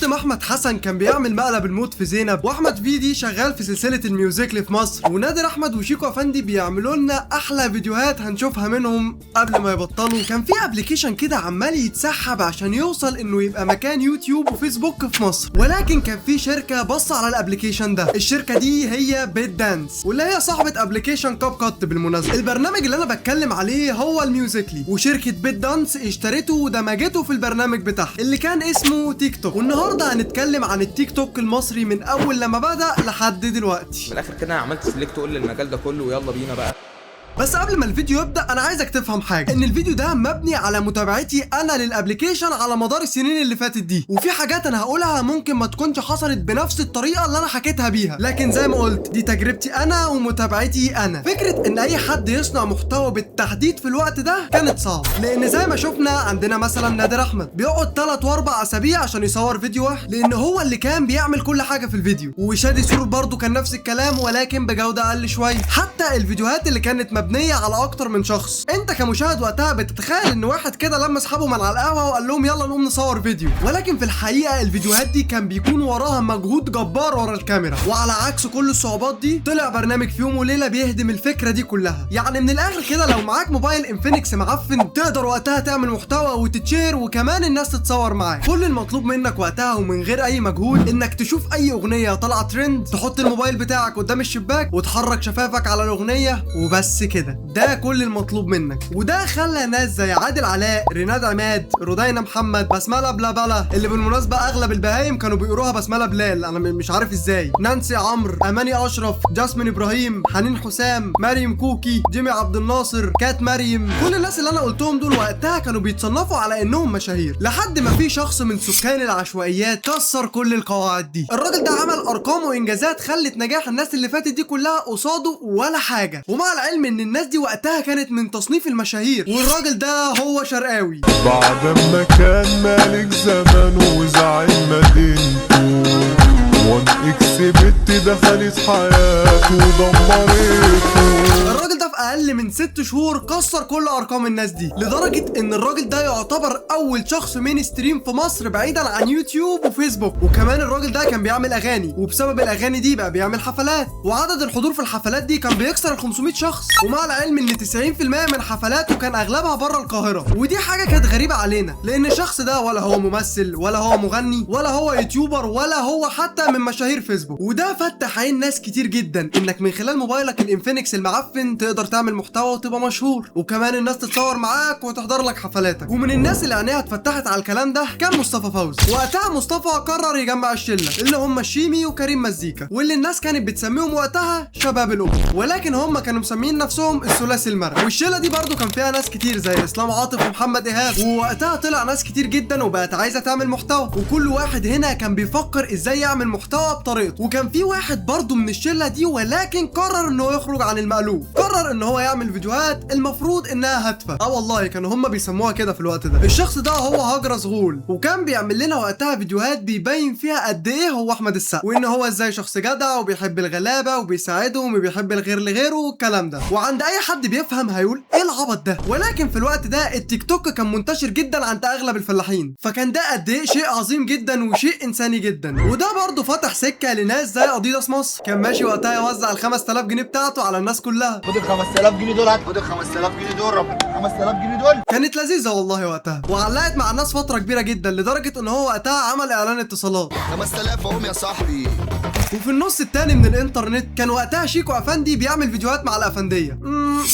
وقت ما احمد حسن كان بيعمل مقلب الموت في زينب، واحمد فيدي شغال في سلسله الميوزيكلي في مصر، ونادر احمد وشيكو افندي بيعملوا لنا احلى فيديوهات هنشوفها منهم قبل ما يبطلوا. كان في ابلكيشن كده عمال يتسحب عشان يوصل انه يبقى مكان يوتيوب وفيسبوك في مصر، ولكن كان في شركه بص على الابلكيشن ده. الشركه دي هي بيت دانس، واللي هي صاحبه ابلكيشن كاب كات بالمناسبه. البرنامج اللي انا بتكلم عليه هو الميوزيكلي، وشركه بيت دانس اشترته ودمجته في البرنامج بتاعها اللي كان اسمه تيك توك. والنهارده هنتكلم عن التيك توك المصري من اول لما بدأ لحد دلوقتي. في الاخر كده عملت سيلكت كل المجال ده كله ويلا بينا بقى. بس قبل ما الفيديو يبدأ انا عايزك تفهم حاجه، ان الفيديو ده مبني على متابعتي انا للابلكيشن على مدار السنين اللي فاتت دي، وفي حاجات انا هقولها ممكن ما تكونش حصلت بنفس الطريقه اللي انا حكيتها بيها، لكن زي ما قلت دي تجربتي انا ومتابعتي انا. فكره ان اي حد يصنع محتوى بالتحديد في الوقت ده كانت صعبه، لان زي ما شفنا عندنا مثلا نادر احمد بيقعد 3 و4 اسابيع عشان يصور فيديو واحد، لان هو اللي كان بيعمل كل حاجه في الفيديو. وشادي سرور برضو كان نفس الكلام ولكن بجوده اقل شويه. حتى الفيديوهات اللي كانت مبنيه على اكتر من شخص، انت كمشاهد وقتها بتتخيل ان واحد كده لما اصحابه من على القهوه وقال لهم يلا نقوم نصور فيديو، ولكن في الحقيقه الفيديوهات دي كان بيكون وراها مجهود جبار ورا الكاميرا. وعلى عكس كل الصعوبات دي طلع برنامج في يوم وليله بيهدم الفكره دي كلها. يعني من الاخر كده لو معاك موبايل انفينكس معفن تقدر وقتها تعمل محتوى وتتشير وكمان الناس تتصور معاك. كل المطلوب منك وقتها ومن غير اي مجهود انك تشوف اي اغنيه طالعه ترند، تحط الموبايل بتاعك قدام الشباك وتحرك شفافك على الاغنيه وبس كده. ده كل المطلوب منك، وده خلى ناس زي عادل علاء، ريناد عماد، رودينا محمد، بسمله بلابلا اللي بالمناسبه اغلب البهايم كانوا بيقروها بسمله بلال، انا مش عارف ازاي، نانسي عمرو، اماني اشرف، جاسمين ابراهيم، حنين حسام، مريم كوكي، جيمي عبد الناصر، كات مريم. كل الناس اللي انا قلتهم دول وقتها كانوا بيتصنفوا على انهم مشاهير، لحد ما في شخص من سكان العشوائيات كسر كل القواعد دي. الراجل ده عمل ارقام وانجازات خلت نجاح الناس اللي فاتت دي كلها قصاده ولا حاجه، ومع العلم ان الناس دي وقتها كانت من تصنيف المشاهير. والراجل ده هو شرقاوي. بعد ما كان مالك زمانه وزعيم مدينته، وان اكس بت دخلت حياته ودمرته. الراجل ده في اقل من 6 شهور كسر كل ارقام الناس دي، لدرجه ان الراجل ده يعتبر اول شخص مين ستريم في مصر بعيدا عن يوتيوب وفيسبوك. وكمان الراجل ده كان بيعمل اغاني، وبسبب الاغاني دي بقى بيعمل حفلات، وعدد الحضور في الحفلات دي كان بيكسر ال 500 شخص. ومع العلم ان 90% من حفلاته كان اغلبها بره القاهره، ودي حاجه كانت غريبه علينا، لان الشخص ده ولا هو ممثل ولا هو مغني ولا هو يوتيوبر ولا هو حتى من مشاهير فيسبوك. وده فتح عين ناس كتير جدا انك من خلال موبايلك الانفينكس المعفن تقدر تعمل محتوى وتبقى مشهور، وكمان الناس تتصور معاك وتحضر لك حفلاتك. ومن الناس اللي عينيها اتفتحت على الكلام ده كان مصطفى فوزي. وقتها مصطفى قرر يجمع الشله اللي هم شيمي وكريم مزيكا، واللي الناس كانت بتسميهم وقتها شباب الأم، ولكن هم كانوا مسمين نفسهم الثلاثي المرح. والشله دي برضو كان فيها ناس كتير زي اسلام عاطف ومحمد ايهاب، ووقتها طلع ناس كتير جدا وبقت عايزه تعمل محتوى، وكل واحد هنا كان بيفكر ازاي يعمل محتوى بطريقته. وكان في واحد برضو من الشله دي ولكن قرر انه يخرج عن المألوف، قرر ان هو يعمل فيديوهات المفروض انها هادفه. والله كانوا هم بيسموها كده في الوقت ده. الشخص ده هو هجرس غول، وكان بيعمل لنا وقتها فيديوهات بيبين فيها قد ايه هو احمد السقا، وان هو ازاي شخص جدع وبيحب الغلابه وبيساعدهم وبيحب الغير لغيره والكلام ده. وعند اي حد بيفهم هيقول ايه العبط ده، ولكن في الوقت ده التيك توك كان منتشر جدا عند اغلب الفلاحين، فكان ده قد ايه شيء عظيم جدا وشيء انساني جدا. وده برضه فتح سكه لناس زي اديداس مصر، كان ماشي وقتها يوزع ال 5000 جنيه بتاعته على الناس كلها. خد ال 5000 جنيه دول، خد ال 5000 جنيه دول، 5000 جنيه دول. كانت لذيذه والله وقتها، وعلقت مع الناس فتره كبيره جدا، لدرجه ان هو وقتها عمل اعلان اتصالات 5000 اهم يا صاحبي. وفي النص التاني من الانترنت كان وقتها شيكو افندي بيعمل فيديوهات مع الافنديه،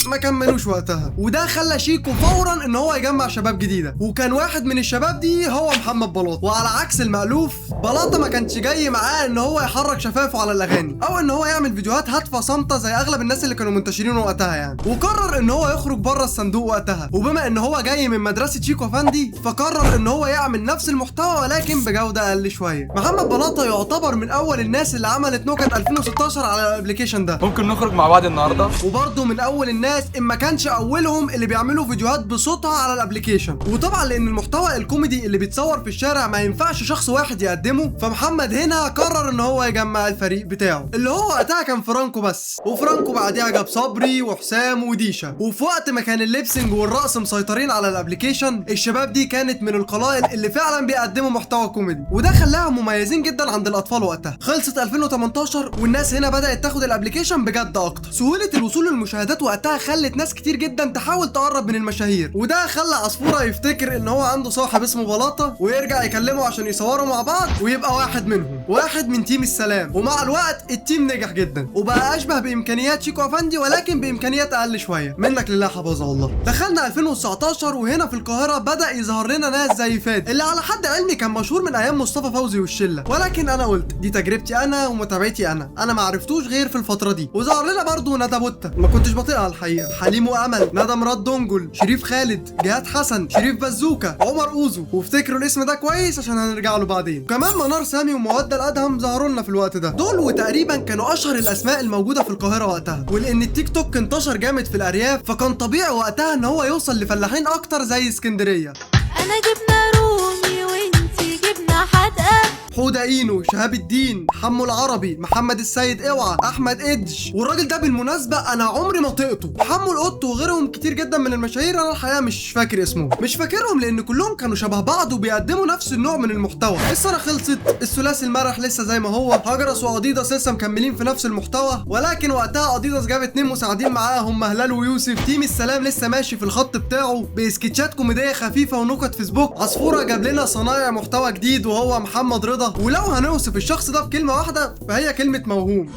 ما كملوش وقتها، وده خلى شيكو فورا ان هو يجمع شباب جديده، وكان واحد من الشباب دي هو محمد بلاط. وعلى عكس المألوف بلاطه ما كانش جاي معاه ان هو يحرك شفافه على الاغاني او ان هو يعمل فيديوهات هادفه صامته زي اغلب الناس اللي كانوا منتشرين وقتها يعني. وقرر ان هو يخرج بره الصندوق وقتها، وبما ان هو جاي من مدرسه شيكو افندي فقرر ان هو يعمل نفس المحتوى ولكن بجوده اقل شويه. محمد بلاطه يعتبر من اول الناس اللي عملت نكت 2016 على الابلكيشن ده. ممكن نخرج مع بعض النهارده؟ وبرضه من اول الناس ان ما كانش اولهم اللي بيعملوا فيديوهات بصوتها على الابلكيشن. وطبعا لان المحتوى الكوميدي اللي بيتصور في الشارع ما ينفعش شخص واحد يقدمه، فمحمد هنا قرر ان هو يجمع الفريق بتاعه اللي هو وقتها كان فرانكو بس، وفرانكو بعديها جاب صبري وحسام وديشا. وفي وقت ما كان الليبسنج الليبسينج والرقص مسيطرين على الابلكيشن، الشباب دي كانت من القلائل اللي فعلا بيقدموا محتوى كوميدي، وده خلاهم مميزين جدا عند الاطفال وقتها. خلصت 2018 والناس هنا بدات تاخد الابلكيشن بجد اكتر. سهوله الوصول للمشاهدات وقتها خلت ناس كتير جدا تحاول تقرب من المشاهير، وده خلى عصفوره يفتكر ان هو عنده صاحب اسمه بلاطه ويرجع يكلمه عشان يصوروا مع بعض ويبقى واحد منهم، واحد من تيم السلام. ومع الوقت التيم نجح جدا وبقى اشبه بامكانيات شيكو افندي ولكن بامكانيات اقل شويه. منك لله حفظه والله. دخلنا 2019 وهنا في القاهره بدا يظهر لنا ناس زي فادي اللي على حد علمي كان مشهور من ايام مصطفى فوزي والشله، ولكن انا قلت دي تجربتي انا ومتابعتي انا ما عرفتوش غير في الفتره دي. وظهر لنا برضه ندى بوتا ما كنتش بطيئها الحقيقه، حليم وامل، ندى مراد دونجل، شريف خالد، جهاد حسن، شريف بزوكه، عمر اوزو، وافتكروا الاسم ده كويس عشان هنرجع له بعدين. كمان منار سامي ومودة الادهم ظهروا لنا في الوقت ده. دول وتقريبا كانوا اشهر الاسماء الموجوده في القاهره وقتها، ولان التيك توك انتشر جامد في الارياف فكان طبيعي وقتها ان هو يوصل لفلاحين اكتر زي اسكندريه. انا جبنه رومي وانتي جبنه حدقه، حوده اينو، شهاب الدين، حمو العربي، محمد السيد اوعى، احمد ادج. والراجل ده بالمناسبه انا عمري ما طقته. حمو القط وغيرهم كتير جدا من المشاهير انا الحقيقه مش فاكر اسمهم، مش فاكرهم لان كلهم كانوا شبه بعض وبيقدموا نفس النوع من المحتوى. السنه خلصت، الثلاثي المرح لسه زي ما هو، هجرس واديداس لسه مكملين في نفس المحتوى، ولكن وقتها اديداس جاب 2 مساعدين معاه هم هلال ويوسف. تيم السلام لسه ماشي في الخط بتاعه بسكتشات كوميديه خفيفه ونكت فيسبوك. عصفوره جاب لنا صنايع محتوى جديد وهو محمد رضا، ولو هنوصف الشخص ده بكلمه واحده فهي كلمه موهوم.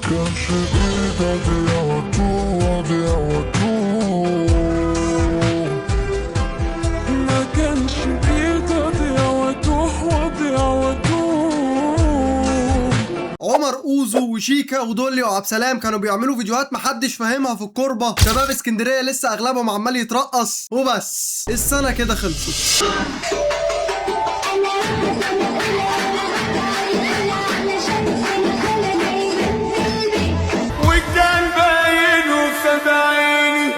عمر اوزو وشيكا ودولي وعبد سلام كانوا بيعملوا فيديوهات محدش فاهمها في الكوربه. شباب اسكندريه لسه اغلبهم عمال يترقص وبس. السنه كده خلصت. وكان باين وصدعيني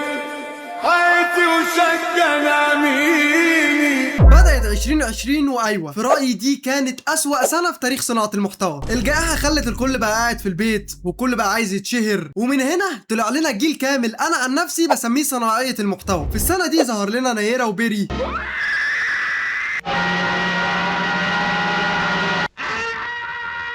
حياتي وشكل عميني. بدأت 2020 وايوه في رأيي دي كانت أسوأ سنة في تاريخ صناعة المحتوى. الجائحة خلت الكل بقى قاعد في البيت والكل بقى عايز يتشهر، ومن هنا طلع لنا جيل كامل انا عن نفسي بسميه صناعية المحتوى. في السنة دي ظهر لنا نيرة وبيري،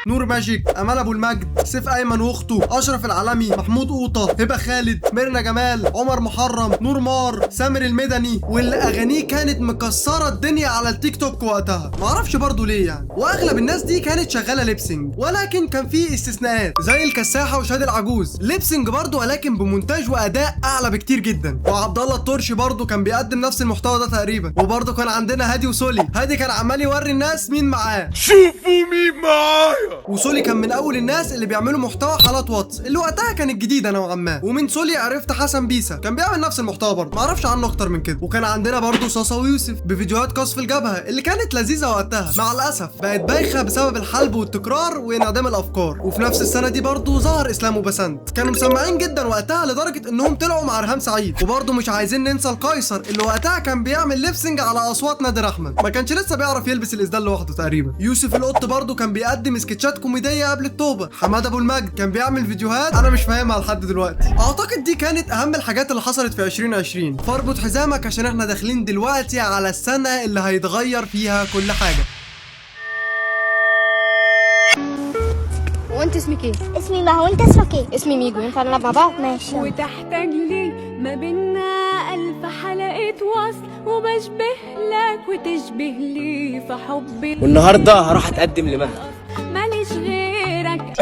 نور ماجيك، امال ابو المجد، سيف ايمن واخته، اشرف العالمي، محمود قوطه، هبه خالد، ميرنا جمال، عمر محرم، نور مار، سامر المدني، واللي اغانيه كانت مكسره الدنيا على التيك توك وقتها. معرفش برضو ليه يعني. واغلب الناس دي كانت شغاله ليبسينج، ولكن كان في استثناءات زي الكساحه وشادي العجوز، ليبسينج برضو ولكن بمونتاج واداء اعلى بكتير جدا. وعبد الله الطرشي برضو كان بيقدم نفس المحتوى ده تقريبا. وبرضو كان عندنا هادي وسولي، هادي كان عمال يوري الناس مين معاه، شوفوا مين معايا. وسولي كان من اول الناس اللي بيعملوا محتوى حالات واتس اللي وقتها كانت جديده نوعا ما. ومن سولي عرفت حسن بيسا كان بيعمل نفس المحتوى برضه، معرفش عنه اكتر من كده. وكان عندنا برضه صاصا ويوسف بفيديوهات قصف الجبهه اللي كانت لذيذه وقتها، مع الاسف بقت بايخه بسبب الحلب والتكرار وانعدام الافكار. وفي نفس السنه دي برضه ظهر اسلام وبسنت، كانوا مسمعين جدا وقتها لدرجه انهم طلعوا مع ريهام سعيد. وبرضه مش عايزين ننسى القيصر اللي وقتها كان بيعمل ليبسنج على اصوات نادر احمد، ما كانش لسه بيعرف يلبس الاسدال لوحده تقريبا. يوسف القط برضه كان بيقدم سكتشات كوميديه قبل التوبه. حماده ابو المجد كان بيعمل فيديوهات انا مش فاهمها لحد دلوقتي. اعتقد دي كانت اهم الحاجات اللي حصلت في 2020. فاربط حزامك عشان احنا داخلين دلوقتي على السنه اللي هيتغير فيها كل حاجه. وانت اسمك ايه؟ اسمي ما هو انت اسمك ايه؟ اسمي ميجو، ينفع نلعب مع بعض؟ ماشي. وتحتاج لي ما بينا ألف حلقة وصل، وبشبه لك وتشبه لي في حبي. والنهارده هروح اتقدم لمها، ماليش غيرك.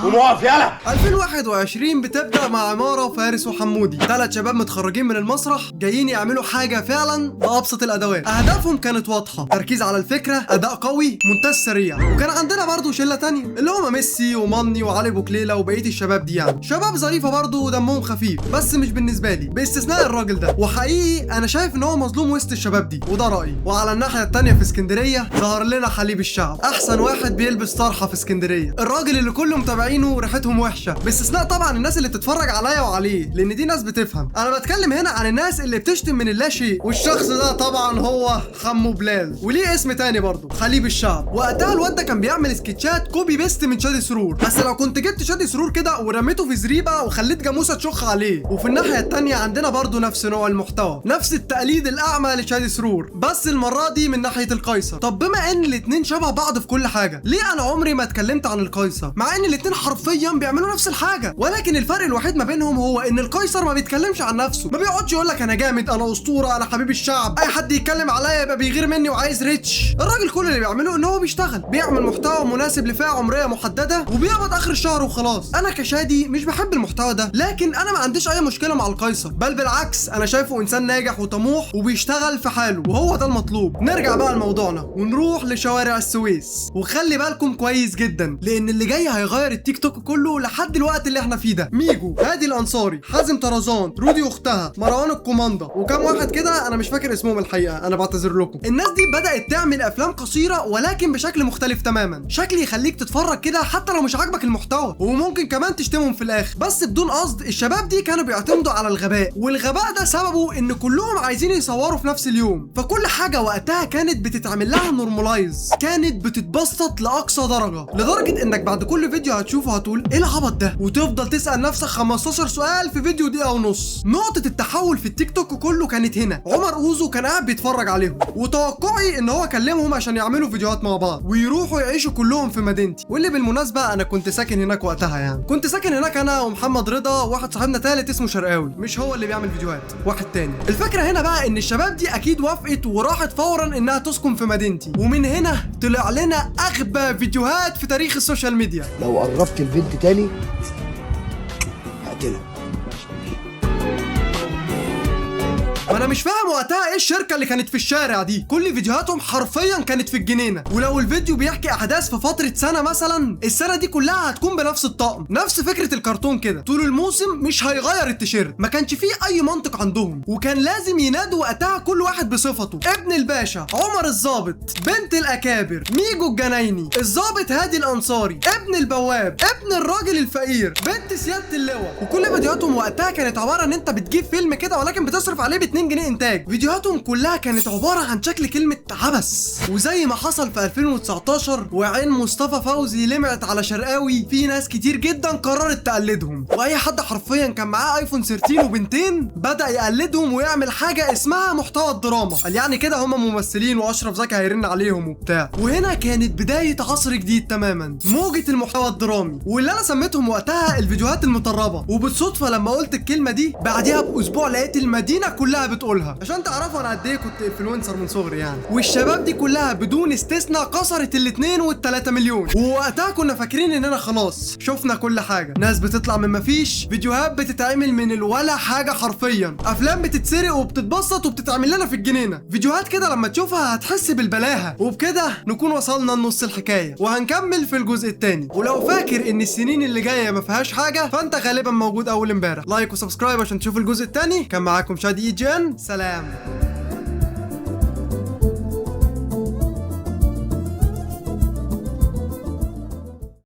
ومقف يلا. 2021 بتبدا مع عماره وفارس وحمودي، 3 شباب متخرجين من المسرح جايين يعملوا حاجه فعلا بابسط الادوات. اهدافهم كانت واضحه، تركيز على الفكره، اداء قوي، مونتاج سريع. وكان عندنا برضو شله تانية اللي هم ميسي وماني وعلي بوكليله وبقيه الشباب دي، يعني شباب ظريفه برضو ودمهم خفيف، بس مش بالنسبه لي باستثناء الراجل ده. وحقيقي انا شايف ان هو مظلوم وسط الشباب دي، وده رايي. وعلى الناحيه التانية في اسكندريه ظهر لنا حليب الشعب، احسن واحد بيلبس طرحه في اسكندريه، الراجل اللي كل متابعين متابعينه ريحتهم وحشه، باستثناء طبعا الناس اللي بتتفرج عليا وعليه، لان دي ناس بتفهم. انا بتكلم هنا عن الناس اللي بتشتم من اللا شيء، والشخص ده طبعا هو حمو بلال، وليه اسم تاني برضه، خليب الشعب. وقتها الواد ده كان بيعمل سكتشات كوبي بيست من شادي سرور، بس لو كنت جبت شادي سرور كده ورميته في زريبه وخليت جاموسه تشخ عليه. وفي الناحيه التانيه عندنا برضه نفس نوع المحتوى، نفس التقليد الاعمى لشادي سرور، بس المره دي من ناحيه القيصر. طب بما ان الاتنين شبه بعض في كل حاجه، ليه انا عمري ما اتكلمت عن القيصر مع ان الاتنين حرفيا بيعملوا نفس الحاجه؟ ولكن الفرق الوحيد ما بينهم هو ان القيصر ما بيتكلمش عن نفسه، ما بيقعدش يقول لك انا جامد، انا اسطوره، انا حبيب الشعب، اي حد يتكلم عليا يبقى بيغير مني وعايز ريتش. الراجل كل اللي بيعمله ان هو بيشتغل، بيعمل محتوى مناسب لفئه عمريه محدده وبيقبض اخر الشهر وخلاص. انا كشادي مش بحب المحتوى ده، لكن انا ما عنديش اي مشكله مع القيصر، بل بالعكس انا شايفه انسان ناجح وطموح وبيشتغل في حاله، وهو ده المطلوب. نرجع بقى لموضوعنا ونروح لشوارع السويس، وخلي بالكم كويس جدا لان اللي جاي هيغير التيك توك كله لحد الوقت اللي احنا فيه ده. ميجو، هادي الانصاري، حازم طرزان، رودي اختها، مروان الكوماندا، وكم واحد كده انا مش فاكر اسمهم الحقيقه، انا بعتذر لكم. الناس دي بدات تعمل افلام قصيره ولكن بشكل مختلف تماما، شكل يخليك تتفرج كده حتى لو مش عاجبك المحتوى، وممكن كمان تشتمهم في الاخر، بس بدون قصد. الشباب دي كانوا بيعتمدوا على الغباء، والغباء ده سببه ان كلهم عايزين يصوروا في نفس اليوم، فكل حاجه وقتها كانت بتتعمل لها نورمالايز، كانت بتتبسط لاقصى درجه، لدرجه انك بعد كل فيديو هتشوفه هتقول ايه العبط ده، وتفضل تسال نفسك 15 سؤال في فيديو دقيقه ونص. نقطه التحول في التيك توك كله كانت هنا. عمر اوزو كان قاعد بيتفرج عليهم، وتوقعي ان هو كلمهم عشان يعملوا فيديوهات مع بعض ويروحوا يعيشوا كلهم في مدينتي، واللي بالمناسبه انا كنت ساكن هناك وقتها، يعني كنت ساكن هناك انا ومحمد رضا وواحد صاحبنا ثالث اسمه شرقاوي، مش هو اللي بيعمل فيديوهات، واحد تاني. الفكره هنا بقى ان الشباب دي اكيد وافقت وراحت فورا انها تسكن في مدينتي، ومن هنا طلع لنا اغبى فيديوهات في تاريخ السوشيال ميديا. لو قربت البنت تاني هقتلك. وانا مش فاهم وقتها ايه الشركه اللي كانت في الشارع دي، كل فيديوهاتهم حرفيا كانت في الجنينه، ولو الفيديو بيحكي احداث في فتره سنه مثلا، السنه دي كلها هتكون بنفس الطقم، نفس فكره الكرتون كده طول الموسم، مش هيغير التيشيرت. ما كانش فيه اي منطق عندهم، وكان لازم ينادوا وقتها كل واحد بصفته، ابن الباشا، عمر الضابط، بنت الاكابر، ميجو الجنايني، الضابط هادي الانصاري، ابن البواب، ابن الراجل الفقير، بنت سياده اللواء. وكل فيديوهاتهم وقتها كانت عباره ان انت بتجيب فيلم كده ولكن بتصرف عليه ب 2 جنيه انتاج. فيديوهاتهم كلها كانت عباره عن شكل كلمه عبث، وزي ما حصل في 2019 وعين مصطفى فوزي لمعت على شرقاوي، في ناس كتير جدا قررت تقلدهم، واي حد حرفيا كان معاه ايفون 13 وبنتين بدا يقلدهم ويعمل حاجه اسمها محتوى الدراما، قال يعني كده هم ممثلين واشرف زكي هيرن عليهم وبتاع. وهنا كانت بدايه عصر جديد تماما، موجه المحتوى الدرامي، واللي انا سميتهم وقتها الفيديوهات المطربه. وبالصدفه لما قلت الكلمه دي بعدها باسبوع لقيت المدينه كلها بتقولها، عشان تعرفوا انا قد ايه كنت انفلونسر من صغري يعني. والشباب دي كلها بدون استثناء كسرت ال2 وال3 مليون، ووقتها كنا فاكرين اننا خلاص شفنا كل حاجه، ناس بتطلع من مفيش، فيديوهات بتتعمل من الولا حاجه حرفيا، افلام بتتسرق وبتتبسط وبتتعمل لنا في الجنينه، فيديوهات كده لما تشوفها هتحس بالبلاهه. وبكده نكون وصلنا لنص الحكايه، وهنكمل في الجزء الثاني. ولو فاكر ان السنين اللي جايه ما فيهاش حاجه، فانت غالبا موجود اول امبارح. لايك وسبسكرايب عشان تشوف الجزء الثاني. كان معاكم شادي EGN، سلام.